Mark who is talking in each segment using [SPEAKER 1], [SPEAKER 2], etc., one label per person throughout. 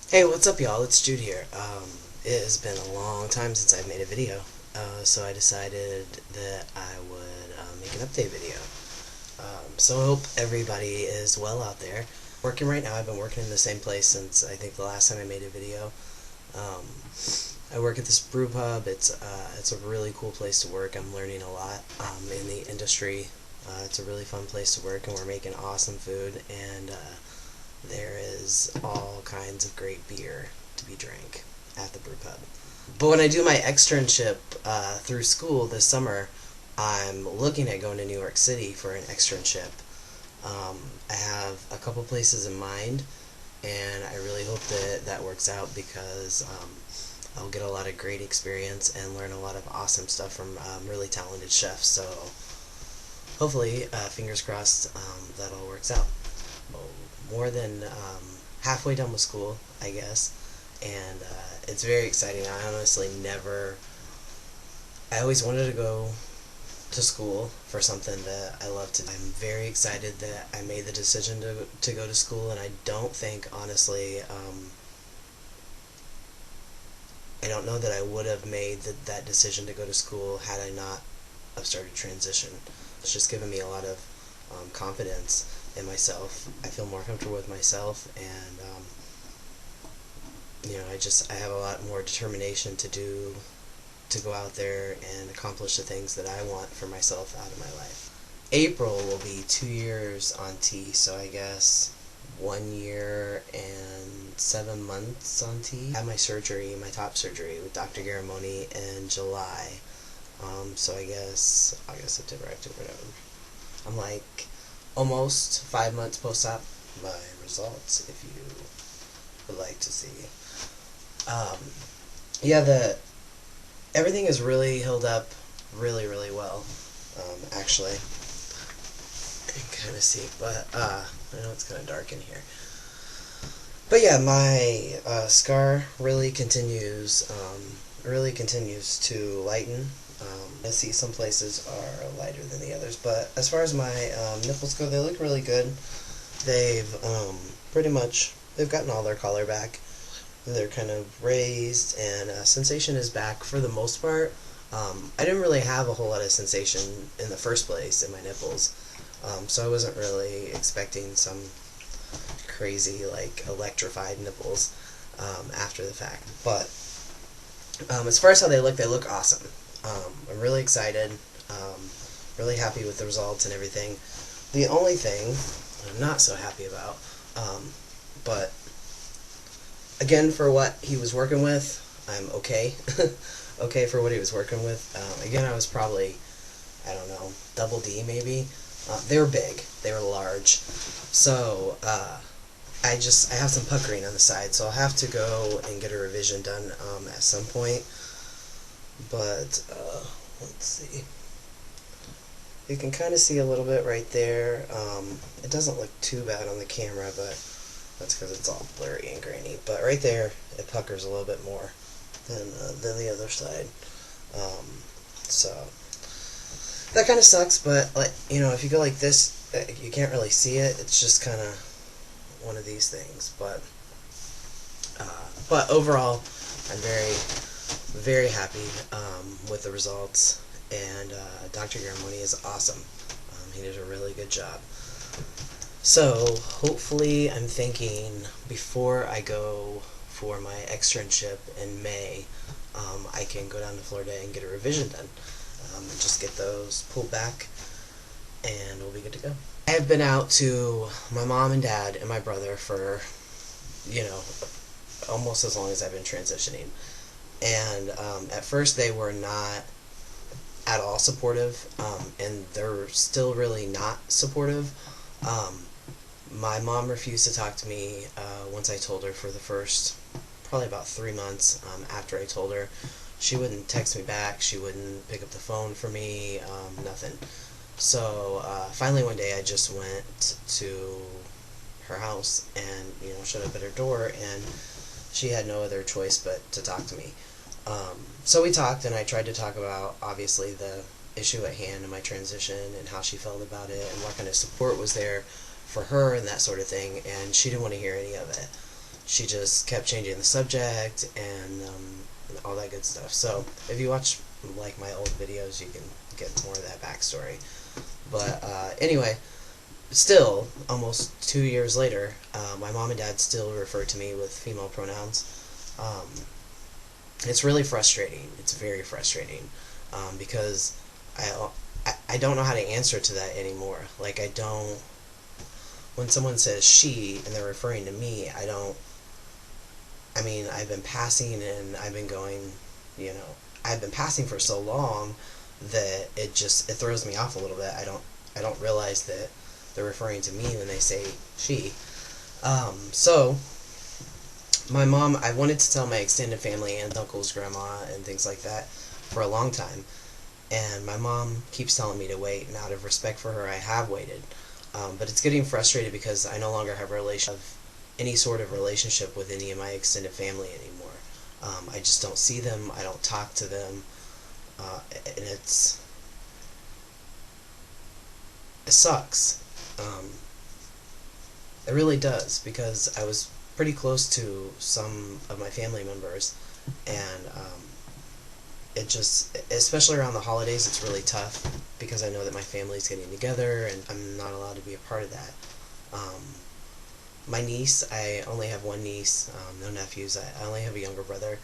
[SPEAKER 1] Hey, what's up, y'all? It's Jude here. It has been a long time since I've made a video, so I decided that I would make an update video. So I hope everybody is well out there. Working right now, I've been working in the same place since I think the last time I made a video. Um, I work at this brew pub. It's a really cool place to work. I'm learning a lot in the industry. It's a really fun place to work, and we're making awesome food. And there is all kinds of great beer to be drank at the brew pub. But when I do my externship through school this summer, I'm looking at going to New York City for an externship. I have a couple places in mind, and I really hope that that works out because I'll get a lot of great experience and learn a lot of awesome stuff from really talented chefs. So hopefully, fingers crossed, that all works out. More than halfway done with school, I guess, and it's very exciting. I honestly never. I always wanted to go to school for something that I love to do. I'm very excited that I made the decision to go to school, and I don't think, honestly, I don't know that I would have made that decision to go to school had I not have started transition. It's just given me a lot of confidence in myself. I feel more comfortable with myself, and I have a lot more determination to go out there and accomplish the things that I want for myself out of my life. April will be 2 years on T, so I guess 1 year and 7 months on T. I had my top surgery with Dr. Garamoni in July. So I guess August, September, October, November. I'm like almost 5 months post-op. My results, if you would like to see. Um, yeah, the everything is really held up really, really well. Actually, you can kind of see, but I know it's kind of dark in here. But yeah, my scar really continues to lighten. I see some places are lighter than the others, but as far as my nipples go, they look really good. They've pretty much they've gotten all their color back. They're kind of raised, and sensation is back for the most part. I didn't really have a whole lot of sensation in the first place in my nipples, so I wasn't really expecting some crazy, like, electrified nipples after the fact. But as far as how they look awesome. I'm really excited, really happy with the results and everything. The only thing I'm not so happy about, but again, for what he was working with, I'm okay. Okay for what he was working with. Again, I was probably, I don't know, double D maybe. They were big. They were large. So, I have some puckering on the side, so I'll have to go and get a revision done at some point. But, let's see. You can kind of see a little bit right there. It doesn't look too bad on the camera, but that's because it's all blurry and grainy. But right there, it puckers a little bit more than the other side. So that kind of sucks. But if you go like this, you can't really see it. It's just kind of one of these things. But overall, I'm very, very happy with the results. And Dr. Garamoni is awesome. He did a really good job. So, hopefully, I'm thinking before I go for my externship in May, I can go down to Florida and get a revision done. And just get those pulled back, and we'll be good to go. I have been out to my mom and dad and my brother for, almost as long as I've been transitioning. And at first, they were not at all supportive, and they're still really not supportive. My mom refused to talk to me once I told her for the first probably about 3 months after I told her. She wouldn't text me back. She wouldn't pick up the phone for me. Nothing. So finally one day I just went to her house and showed up at her door, and she had no other choice but to talk to me. So we talked, and I tried to talk about obviously the issue at hand and my transition and how she felt about it and what kind of support was there for her and that sort of thing, and she didn't want to hear any of it. she just kept changing the subject and all that good stuff. So if you watch like my old videos, you can get more of that backstory. But anyway, still almost 2 years later, my mom and dad still refer to me with female pronouns. Um, it's really frustrating. It's very frustrating because I don't know how to answer to that anymore. Like, I don't. When someone says she and they're referring to me, I don't. I mean, I've been passing and I've been going, I've been passing for so long that it throws me off a little bit. I don't realize that they're referring to me when they say she. So my mom, I wanted to tell my extended family, aunts, uncles, grandma, and things like that for a long time. And my mom keeps telling me to wait, and out of respect for her, I have waited. But it's getting frustrated because I no longer have any sort of relationship with any of my extended family anymore. I just don't see them. I don't talk to them. And it sucks. It really does, because I was pretty close to some of my family members, and it just, especially around the holidays, it's really tough because I know that my family's getting together and I'm not allowed to be a part of that. My niece, I only have one niece, no nephews. I only have a younger brother,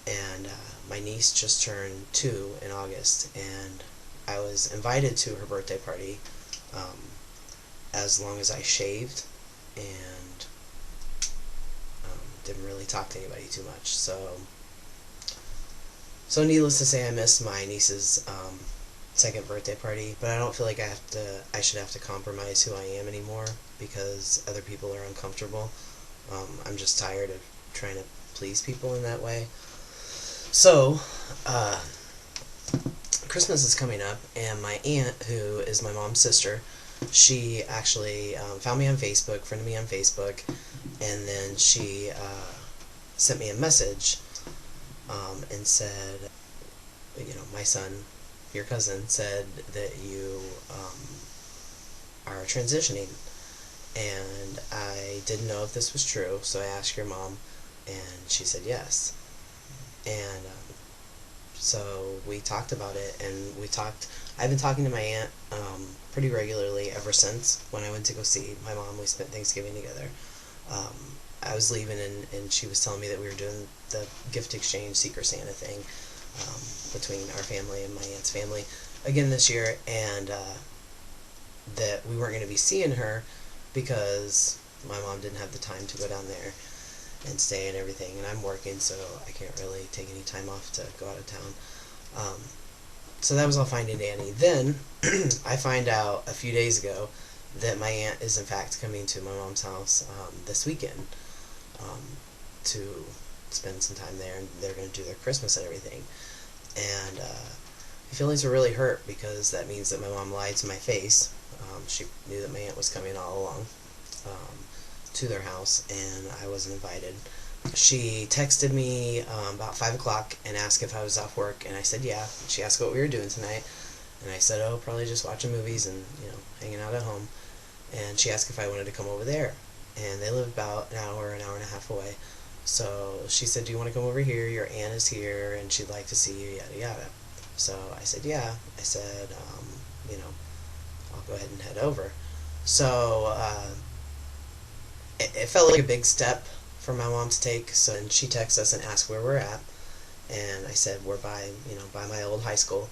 [SPEAKER 1] and my niece just turned 2 in August, and I was invited to her birthday party as long as I shaved and didn't really talk to anybody too much. So needless to say, I missed my niece's second birthday party, but I don't feel like I should have to compromise who I am anymore because other people are uncomfortable. I'm just tired of trying to please people in that way. So, Christmas is coming up, and my aunt, who is my mom's sister, she actually found me on Facebook, friended me on Facebook, and then she sent me a message and said, my son, your cousin, said that you are transitioning. And I didn't know if this was true, so I asked your mom, and she said yes. And so we talked about it, and I've been talking to my aunt pretty regularly ever since when I went to go see my mom. We spent Thanksgiving together. I was leaving, and she was telling me that we were doing the gift exchange Secret Santa thing between our family and my aunt's family again this year, and that we weren't going to be seeing her because my mom didn't have the time to go down there and stay and everything, and I'm working, so I can't really take any time off to go out of town. So that was all fine and dandy. Then I find out a few days ago that my aunt is in fact coming to my mom's house this weekend to spend some time there, and they're going to do their Christmas and everything. And my feelings are really hurt because that means that my mom lied to my face. She knew that my aunt was coming all along to their house, and I wasn't invited. She texted me about 5 o'clock and asked if I was off work, and I said yeah. She asked what we were doing tonight, and I said, oh, probably just watching movies and, hanging out at home. And she asked if I wanted to come over there, and they live about an hour and a half away. So she said, do you want to come over here? Your aunt is here, and she'd like to see you, yada yada. So I said, yeah. I said, I'll go ahead and head over. So it felt like a big step for my mom to take. So then she texted us and asked where we're at, and I said we're by my old high school,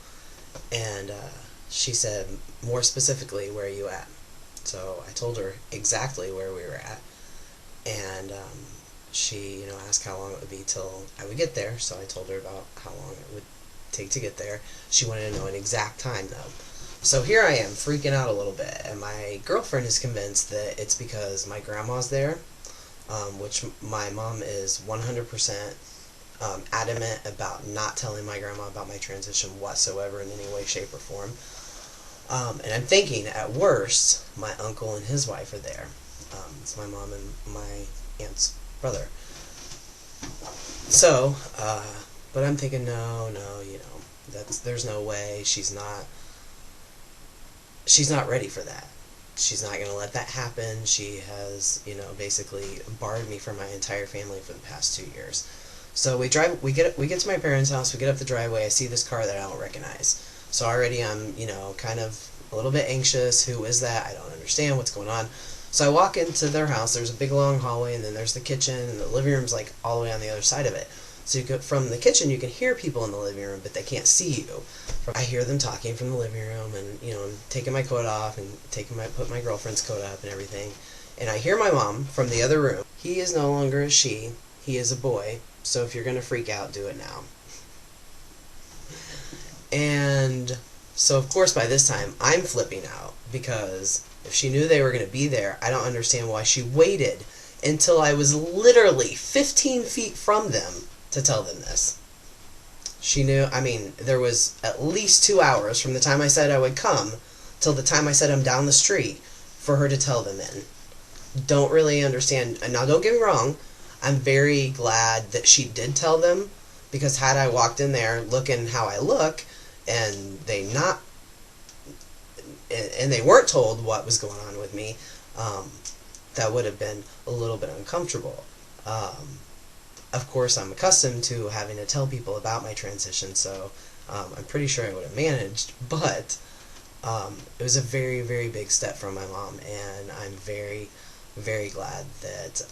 [SPEAKER 1] and she said more specifically, where are you at? So I told her exactly where we were at, and she asked how long it would be till I would get there. So I told her about how long it would take to get there. She wanted to know an exact time though. So here I am freaking out a little bit, and my girlfriend is convinced that it's because my grandma's there, which my mom is 100% adamant about not telling my grandma about my transition whatsoever in any way, shape, or form. And I'm thinking, at worst, my uncle and his wife are there. It's my mom and my aunt's brother. So, but I'm thinking, no, there's no way. She's not ready for that. she's not going to let that happen. She has, basically barred me from my entire family for the past 2 years. So we get to my parents' house, we get up the driveway, I see this car that I don't recognize. So already I'm, kind of a little bit anxious. Who is that? I don't understand what's going on. So I walk into their house, there's a big long hallway, and then there's the kitchen, and the living room's like all the way on the other side of it. So from the kitchen, you can hear people in the living room, but they can't see you. I hear them talking from the living room, and I'm taking my coat off and put my girlfriend's coat up and everything. And I hear my mom from the other room. He is no longer a she, he is a boy. So if you're gonna freak out, do it now. And so of course by this time I'm flipping out, because if she knew they were gonna be there, I don't understand why she waited until I was literally 15 feet from them to tell them this. She knew, there was at least 2 hours from the time I said I would come till the time I said I'm down the street for her to tell them in. Don't really understand. And now don't get me wrong, I'm very glad that she did tell them, because had I walked in there looking how I look and they weren't told what was going on with me, that would have been a little bit uncomfortable. Of course, I'm accustomed to having to tell people about my transition, so I'm pretty sure I would have managed, but it was a very, very big step from my mom, and I'm very, very glad that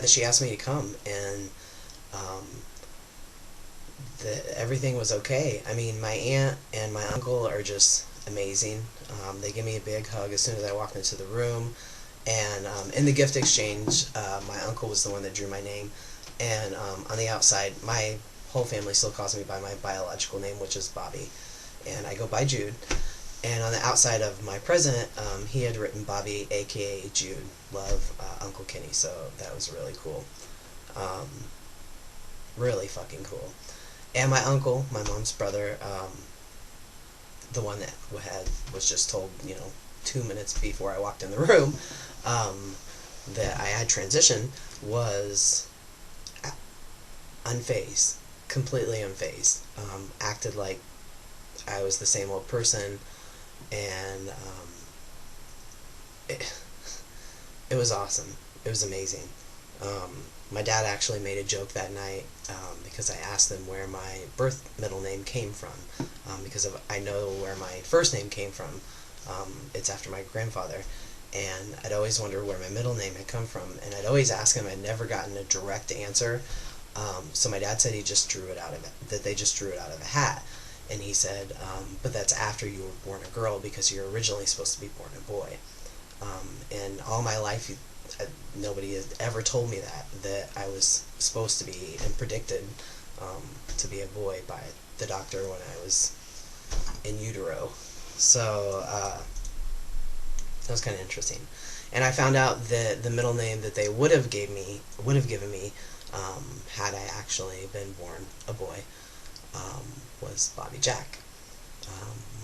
[SPEAKER 1] she asked me to come, and that everything was okay. My aunt and my uncle are just amazing. They give me a big hug as soon as I walked into the room. And in the gift exchange, my uncle was the one that drew my name. And on the outside, my whole family still calls me by my biological name, which is Bobby. And I go by Jude. And on the outside of my present, he had written Bobby, a.k.a. Jude. Love, Uncle Kenny. So that was really cool. Really fucking cool. And my uncle, my mom's brother, the one that was just told, 2 minutes before I walked in the room, that I had transitioned, was unfazed, completely unfazed. Acted like I was the same old person, and it was awesome. It was amazing. My dad actually made a joke that night, because I asked them where my middle name came from, because I know where my first name came from. It's after my grandfather, and I'd always wondered where my middle name had come from, and I'd always ask him. I'd never gotten a direct answer. So my dad said they just drew it out of a hat, and he said, but that's after you were born a girl, because you're originally supposed to be born a boy. And all my life, nobody had ever told me that I was supposed to be, and predicted to be a boy by the doctor when I was in utero. So that was kind of interesting. And I found out that the middle name that they would have given me, had I actually been born a boy, was Bobby Jack.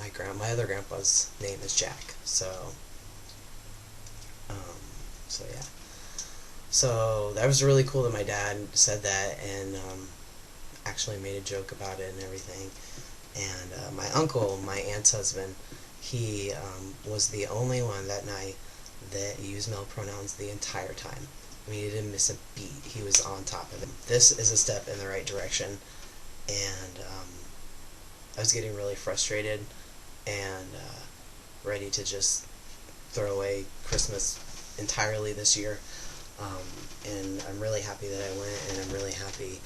[SPEAKER 1] My other grandpa's name is Jack. So yeah. So that was really cool that my dad said that, and actually made a joke about it and everything. And my uncle, my aunt's husband, he was the only one that night that used male pronouns the entire time. He didn't miss a beat. He was on top of it. This is a step in the right direction, and I was getting really frustrated and ready to just throw away Christmas entirely this year. And I'm really happy that I went, and I'm really happy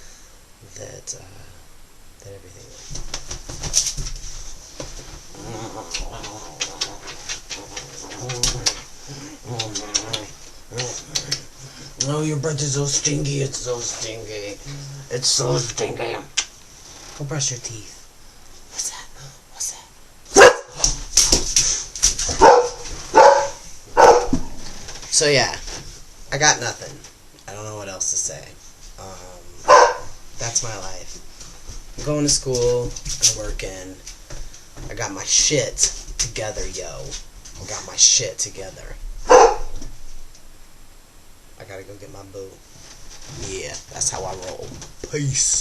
[SPEAKER 1] that everything went. No, your breath is so stinky. It's so stinky. It's so stinky. Go brush your teeth. What's that? What's that? So yeah, I got nothing. I don't know what else to say. That's my life. I'm going to school. I'm working. I got my shit together, yo. I got my shit together. I gotta go get my boo. Yeah, that's how I roll. Peace.